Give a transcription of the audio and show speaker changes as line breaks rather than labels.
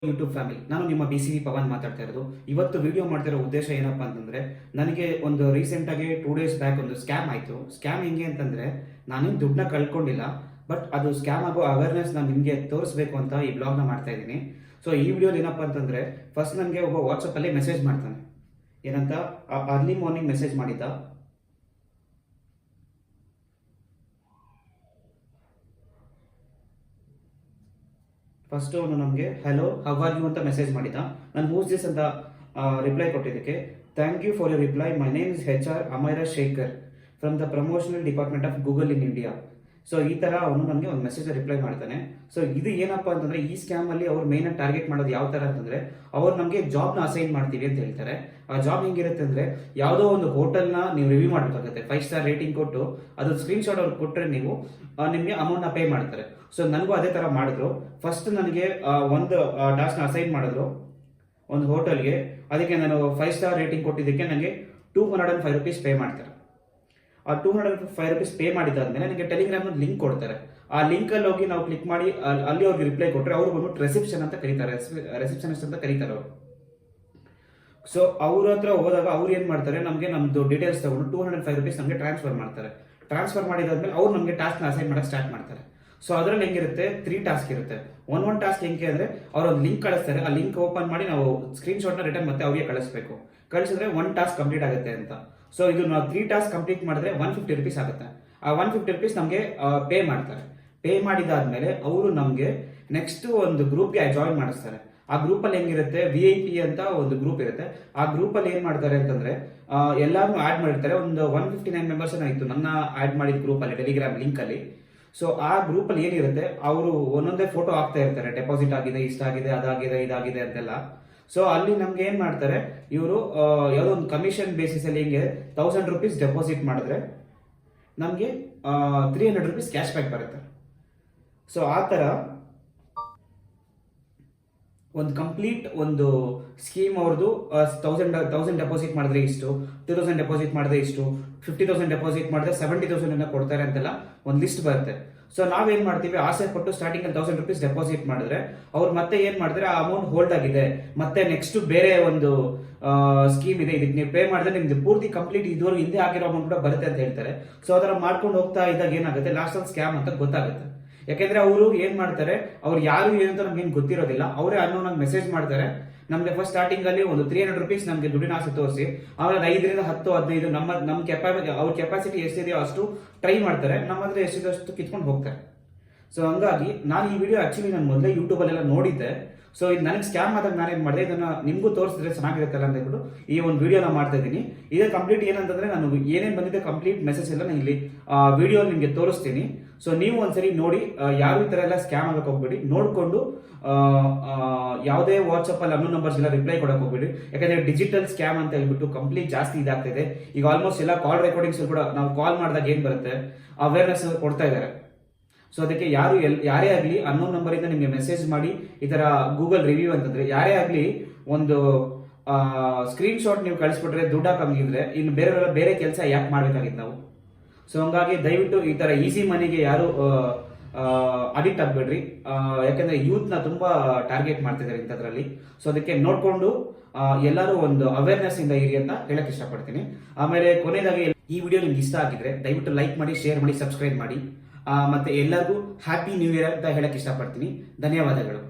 YouTube family, ನಾನು ನಿಮ್ಮ BCV Pavan ಮಾತಾಡ್ತಾ ಇರೋದು. ಇವತ್ತು ವಿಡಿಯೋ ಮಾಡ್ತಿರೋ ಉದ್ದೇಶ ಏನಪ್ಪಾ ಅಂತಂದ್ರೆ, ನನಗೆ ಒಂದು ರೀಸೆಂಟ್ ಆಗಿ 2 ಡೇಸ್ ಬ್ಯಾಕ್ ಒಂದು ಸ್ಕ್ಯಾಮ್ ಆಯಿತು. ಸ್ಕ್ಯಾಮ್ ಹೆಂಗೆ ಅಂತಂದ್ರೆ, ನಾನೇನು ದುಡ್ಡನ್ನ ಕಳ್ಕೊಂಡಿಲ್ಲ, ಬಟ್ ಅದು ಸ್ಕ್ಯಾಮ್ ಆಗೋ ಅವೇರ್ನೆಸ್ ನಾನು ನಿಮಗೆ ತೋರಿಸ್ಬೇಕು ಅಂತ ಈ ಬ್ಲಾಗ್ನ ಮಾಡ್ತಾ ಇದ್ದೀನಿ. ಸೊ ಈ ವಿಡಿಯೋಲಿ ಏನಪ್ಪಾ ಅಂತಂದ್ರೆ, ಫಸ್ಟ್ ನನಗೆ ಒಬ್ಬ ವಾಟ್ಸಪ್ಪಲ್ಲಿ ಮೆಸೇಜ್ ಮಾಡ್ತಾನೆ. ಏನಂತ, ಅರ್ಲಿ ಮಾರ್ನಿಂಗ್ ಮೆಸೇಜ್ ಮಾಡಿದ್ದ. ಫಸ್ಟ್ ಅವನು ನಮಗೆ ಹೆಲೋ ಹೌ ಆರ್ ಯು ಅಂತ ಮೆಸೇಜ್ ಮಾಡಿದ. ನಾನು ಹೂಸ್ ದಿಸ್ ಅಂತ ರಿಪ್ಲೈ ಕೊಟ್ಟಿದ್ದಕ್ಕೆ, thank you for your reply, my name is HR Amaira Shekhar from the promotional department of Google in India. So ಈ ತರ ಅವನು ನನಗೆ ಒಂದು ಮೆಸೇಜ್ ರಿಪ್ಲೈ ಮಾಡ್ತಾನೆ. ಸೊ ಇದು ಏನಪ್ಪಾ ಅಂತಂದ್ರೆ, ಈ ಸ್ಕ್ಯಾಮ್ ಅಲ್ಲಿ ಅವ್ರು ಮೇನ್ ಆಗಿ ಟಾರ್ಗೆಟ್ ಮಾಡೋದು ಯಾವ ತರ ಅಂತಂದ್ರೆ, ಅವ್ರು ನಮಗೆ ಜಾಬ್ನ ಅಸೈನ್ ಮಾಡ್ತೀವಿ ಅಂತ ಹೇಳ್ತಾರೆ. ಆ ಜಾಬ್ ಹೆಂಗಿರುತ್ತೆ ಅಂದ್ರೆ, ಯಾವುದೋ ಒಂದು ಹೋಟೆಲ್ನ ನೀವು ರಿವ್ಯೂ ಮಾಡಬೇಕಾಗುತ್ತೆ, 5 ಸ್ಟಾರ್ ರೇಟಿಂಗ್ ಕೊಟ್ಟು ಅದ್ರ ಸ್ಕ್ರೀನ್ ಶಾಟ್ ಅವ್ರು ಕೊಟ್ಟರೆ ನೀವು ನಿಮಗೆ ಅಮೌಂಟ್ನ ಪೇ ಮಾಡ್ತಾರೆ. ಸೊ ನನಗೂ ಅದೇ ತರ ಮಾಡಿದ್ರು. ಫಸ್ಟ್ ನನಗೆ ಒಂದು ಟಾಸ್ಕ್ನ ಅಸೈನ್ ಮಾಡಿದ್ರು ಒಂದು ಹೋಟೆಲ್ಗೆ. ಅದಕ್ಕೆ ನಾನು 5 ಸ್ಟಾರ್ ರೇಟಿಂಗ್ ಕೊಟ್ಟಿದ್ದಕ್ಕೆ ನನಗೆ 205 rupees ಪೇ ಮಾಡ್ತಾರೆ. ಆ 205 rupees ಪೇ ಮಾಡಿದಾದ್ಮೇಲೆ ನನಗೆ ಟೆಲಿಗ್ರಾಮ್ ಲಿಂಕ್ ಕೊಡ್ತಾರೆ. ಆ ಲಿಂಕ್ ಅಲ್ಲಿ ಹೋಗಿ ನಾವು ಕ್ಲಿಕ್ ಮಾಡಿ ಅಲ್ಲಿ ಅವ್ರಿಗೆ ರಿಪ್ಲೈ ಕೊಟ್ಟರೆ ಅವ್ರು ಬಂದ್ಬಿಟ್ಟು ರಿಸೆಪ್ಷನ್ ಅಂತ ಕರೀತಾರೆ, ರಿಸೆಪ್ಷನಿಸ್ಟ್ ಅಂತ ಕರೀತಾರೆ ಅವರು. ಸೊ ಅವ್ರ ಹತ್ರ ಹೋದಾಗ ಅವ್ರು ಏನ್ ಮಾಡ್ತಾರೆ, ನಮಗೆ ನಮ್ದು ಡೀಟೇಲ್ಸ್ ತಗೊಂಡು 205 rupees ನಮಗೆ ಟ್ರಾನ್ಸ್ಫರ್ ಮಾಡ್ತಾರೆ. ಟ್ರಾನ್ಸ್ಫರ್ ಮಾಡಿದಾದ್ಮೇಲೆ ಅವ್ರು ನಮಗೆ ಟಾಸ್ಕ್ನ ಅಸೈನ್ ಮಾಡಕ್ಕೆ ಸ್ಟಾರ್ಟ್ ಮಾಡ್ತಾರೆ. ಸೊ ಅದರಲ್ಲಿ ಹೆಂಗಿರುತ್ತೆ, 3 ಟಾಸ್ಕ್ ಇರುತ್ತೆ. ಒಂದ್ ಟಾಸ್ಕ್ ಹೆಂಗೆ ಅಂದ್ರೆ, ಅವ್ರ ಒಂದು ಲಿಂಕ್ ಕಳಿಸ್ತಾರೆ. ಆ ಲಿಂಕ್ ಓಪನ್ ಮಾಡಿ ನಾವು ಸ್ಕ್ರೀನ್ ಶಾಟ್ ನ ರಿಟರ್ನ್ ಮತ್ತೆ ಅವ್ರಿಗೆ ಕಳಿಸ್ಬೇಕು. ಕಳಿಸಿದ್ರೆ 1 ಟಾಸ್ಕ್ ಕಂಪ್ಲೀಟ್ ಆಗುತ್ತೆ ಅಂತ. ಸೊ ಇದು ನಾವು 3 ಟಾಸ್ಕ್ ಕಂಪ್ಲೀಟ್ ಮಾಡಿದ್ರೆ 150 rupees ಆಗುತ್ತೆ. ಆ 150 rupees ನಮಗೆ ಪೇ ಮಾಡ್ತಾರೆ. ಪೇ ಮಾಡಿದಾದ್ಮೇಲೆ ಅವರು ನಮಗೆ ನೆಕ್ಸ್ಟ್ ಒಂದು ಗ್ರೂಪ್ಗೆ ಜಾಯಿನ್ ಮಾಡಿಸ್ತಾರೆ. ಆ ಗ್ರೂಪ್ ಅಲ್ಲಿ ಹೆಂಗಿರುತ್ತೆ, VIP ಅಂತ ಒಂದು ಗ್ರೂಪ್ ಇರುತ್ತೆ. ಆ ಗ್ರೂಪ್ ಅಲ್ಲಿ ಏನ್ ಮಾಡ್ತಾರೆ ಅಂತಂದ್ರೆ, ಎಲ್ಲಾರು ಆಡ್ ಮಾಡಿರ್ತಾರೆ. ಒಂದು 159 ಮೆಂಬರ್ಸ್ ಇತ್ತು ನನ್ನ ಆಡ್ ಮಾಡಿದ ಗ್ರೂಪ್ ಅಲ್ಲಿ, ಟೆಲಿಗ್ರಾಮ್ ಲಿಂಕ್ ಅಲ್ಲಿ. ಸೊ ಆ ಗ್ರೂಪ್ ಅಲ್ಲಿ ಏನಿರುತ್ತೆ, ಅವರು ಒಂದೊಂದೇ ಫೋಟೋ ಹಾಕ್ತಾ ಇರ್ತಾರೆ, ಡೆಪಾಸಿಟ್ ಆಗಿದೆ, ಇಷ್ಟಾಗಿದೆ, ಅದಾಗಿದೆ, ಇದಾಗಿದೆ ಅಂತೆಲ್ಲ. ಸೊ ಅಲ್ಲಿ ನಮ್ಗೆ ಏನ್ ಮಾಡ್ತಾರೆ ಇವರು, ಯಾವುದೋ ಒಂದು ಕಮಿಷನ್ ಬೇಸಿಸ್ ಅಲ್ಲಿ ಹಿಂಗೆ 1000 rupees ಡೆಪಾಸಿಟ್ ಮಾಡಿದ್ರೆ ನಮ್ಗೆ 300 rupees ಕ್ಯಾಶ್ ಬ್ಯಾಕ್ ಬರುತ್ತೆ. ಸೊ ಆ ತರ ಒಂದು ಕಂಪ್ಲೀಟ್ ಒಂದು ಸ್ಕೀಮ್ ಅವ್ರದ್ದು. 1000 ಡೆಪಾಸಿಟ್ ಮಾಡಿದ್ರೆ ಇಷ್ಟು, 2000 ಡೆಪಾಸಿಟ್ ಮಾಡಿದ್ರೆ ಇಷ್ಟು, 50,000 ಡೆಪಾಸಿಟ್ ಮಾಡಿದ್ರೆ 70,000 ಕೊಡ್ತಾರೆ ಅಂತೆಲ್ಲ ಒಂದು ಲಿಸ್ಟ್ ಬರುತ್ತೆ. ಸೊ ನಾವೇನ್ ಮಾಡ್ತೀವಿ, ಆಸೆ ಪಟ್ಟು ಸ್ಟಾರ್ಟಿಂಗ್ ಅಲ್ಲಿ 1000 rupees ಡೆಪಾಸಿಟ್ ಮಾಡಿದ್ರೆ ಅವ್ರು ಮತ್ತೆ ಏನ್ ಮಾಡ್ತಾರೆ, ಆ ಅಮೌಂಟ್ ಹೋಲ್ಡ್ ಆಗಿದೆ, ಮತ್ತೆ ನೆಕ್ಸ್ಟ್ ಬೇರೆ ಒಂದು ಸ್ಕೀಮ್ ಇದೆ, ಇದಕ್ಕೆ ನೀವು ಪೇ ಮಾಡಿದ್ರೆ ನಿಮ್ದು ಪೂರ್ತಿ ಕಂಪ್ಲೀಟ್ ಇದುವರೆಗೂ ಹಿಂದೆ ಆಗಿರೋ ಅಮೌಂಟ್ ಕೂಡ ಬರುತ್ತೆ ಅಂತ ಹೇಳ್ತಾರೆ. ಸೊ ಅದರ ಮಾಡ್ಕೊಂಡು ಹೋಗ್ತಾ ಇದ್ದಾಗ ಏನಾಗುತ್ತೆ, ಲಾಸ್ಟ್ ಅಲ್ಲಿ ಸ್ಕ್ಯಾಮ್ ಅಂತ ಗೊತ್ತಾಗುತ್ತೆ. ಯಾಕೆಂದ್ರೆ ಅವರು ಏನ್ ಮಾಡ್ತಾರೆ, ಅವ್ರು ಯಾರು ಏನಂತ ನಮ್ಗೆ ಏನ್ ಗೊತ್ತಿರೋದಿಲ್ಲ, ಅವರೇ ಅನ್ನೋ ಮೆಸೇಜ್ ಮಾಡ್ತಾರೆ. ನಮ್ಗೆ ಫಸ್ಟ್ ಸ್ಟಾರ್ಟಿಂಗ್ ಅಲ್ಲಿ ಒಂದು 300 rupees ನಮ್ಗೆ ದುಡ್ಡಿನ ಆಸೆ ತೋರಿಸಿ, ಆಮೇಲೆ 5ರಿಂದ 10, 15 ನಮ್ಮ ಅವ್ರ ಕೆಪಾಸಿಟಿ ಎಷ್ಟಿದೆಯೋ ಅಷ್ಟು ಟ್ರೈ ಮಾಡ್ತಾರೆ. ನಮ್ಮ ಹತ್ರ ಎಷ್ಟಿದೆ ಅಷ್ಟು ಕಿತ್ಕೊಂಡು ಹೋಗ್ತಾರೆ. ಸೊ ಹಂಗಾಗಿ ನಾನು ಈ ವಿಡಿಯೋ ಆಕ್ಚುಲಿ ನಾನು ಮೊದಲೇ ಯೂಟ್ಯೂಬ್ ಅಲ್ಲೆಲ್ಲ ನೋಡಿದ್ದೆ. ಸೊ ಇದು ನನಗೆ ಸ್ಕ್ಯಾಮ್ ಆದಾಗ ನಾನೇನ್ ಮಾಡಿದೆ, ಇದನ್ನ ನಿಮ್ಗೂ ತೋರಿಸಿದ್ರೆ ಚೆನ್ನಾಗಿರುತ್ತಲ್ಲ ಅಂತ ಹೇಳ್ಬಿಟ್ಟು ಈ ಒಂದು ವಿಡಿಯೋನ ಮಾಡ್ತಾ ಇದ್ದೀನಿ. ಇದೇ ಕಂಪ್ಲೀಟ್ ಏನಂತಂದ್ರೆ, ನಾನು ಏನೇನು ಬಂದಿದೆ ಕಂಪ್ಲೀಟ್ ಮೆಸೇಜ್ ಎಲ್ಲ ನಾನು ಇಲ್ಲಿ ವಿಡಿಯೋ ನಿಮ್ಗೆ ತೋರಿಸ್ತೀನಿ. ಸೊ ನೀವು ಒಂದ್ಸರಿ ನೋಡಿ, ಯಾರು ಈ ತರ ಎಲ್ಲ ಸ್ಕ್ಯಾಮ್ ಆಗಕ್ಕೆ ಹೋಗ್ಬೇಡಿ. ನೋಡ್ಕೊಂಡು ಯಾವುದೇ ವಾಟ್ಸ್ಆಪ್ ಅಲ್ಲಿ ಅನ್ನೋ ನಂಬರ್ಸ್ ಎಲ್ಲ ರಿಪ್ಲೈ ಕೊಡಕ್ ಹೋಗ್ಬೇಡಿ. ಯಾಕಂದ್ರೆ ಡಿಜಿಟಲ್ ಸ್ಕ್ಯಾಮ್ ಅಂತ ಹೇಳ್ಬಿಟ್ಟು ಕಂಪ್ಲೀಟ್ ಜಾಸ್ತಿ ಇದಾಗ್ತಿದೆ. ಈಗ ಆಲ್ಮೋಸ್ಟ್ ಎಲ್ಲ ಕಾಲ್ ರೆಕಾರ್ಡಿಂಗ್ಸ್ ಕೂಡ ನಾವು ಕಾಲ್ ಮಾಡಿದಾಗ ಏನ್ ಬರುತ್ತೆ, ಅವೇರ್ನೆಸ್ ಕೊಡ್ತಾ ಇದ್ದಾರೆ. ಸೊ ಅದಕ್ಕೆ ಯಾರೇ ಆಗಲಿ ಅನ್ನೋನ್ ನಂಬರ್ ಇಂದ ನಿಮಗೆ ಮೆಸೇಜ್ ಮಾಡಿ ಈ ತರ ಗೂಗಲ್ ರಿವ್ಯೂ ಅಂತಂದ್ರೆ, ಯಾರೇ ಆಗಲಿ ಒಂದು ಸ್ಕ್ರೀನ್ ಶಾಟ್ ನೀವು ಕಳಿಸ್ಬಿಟ್ರೆ ದುಡ್ಡು ಹಾಕಂಗಿದ್ರೆ ಇನ್ನು ಬೇರೆ ಕೆಲಸ ಯಾಕೆ ಮಾಡ್ಬೇಕಾಗಿತ್ತು ನಾವು. ಸೊ ಹಂಗಾಗಿ ದಯವಿಟ್ಟು ಈ ತರ ಈಸಿ ಮನಿಗೆ ಯಾರು ಅಡಿಕ್ಟ್ ಆಗ್ಬೇಡ್ರಿ. ಯಾಕಂದ್ರೆ ಯೂತ್ ನ ತುಂಬಾ ಟಾರ್ಗೆಟ್ ಮಾಡ್ತಿದ್ದಾರೆ ಇಂಥದ್ರಲ್ಲಿ. ಸೊ ಅದಕ್ಕೆ ನೋಡ್ಕೊಂಡು ಎಲ್ಲರೂ ಒಂದು ಅವೇರ್ನೆಸ್ ಇಂದ ಇರಿ ಅಂತ ಹೇಳಕ್ ಇಷ್ಟಪಡ್ತೀನಿ. ಆಮೇಲೆ ಕೊನೆಯದಾಗಿ ಈ ವಿಡಿಯೋ ನಿಮ್ಗೆ ಇಷ್ಟ ಆಗಿದ್ರೆ ದಯವಿಟ್ಟು ಲೈಕ್ ಮಾಡಿ, ಶೇರ್ ಮಾಡಿ, ಸಬ್ಸ್ಕ್ರೈಬ್ ಮಾಡಿ. ಮತ್ತೆ ಎಲ್ಲರಿಗೂ ಹ್ಯಾಪಿ ನ್ಯೂ ಇಯರ್ ಅಂತ ಹೇಳಕ್ ಇಷ್ಟಪಡ್ತೀನಿ. ಧನ್ಯವಾದಗಳು.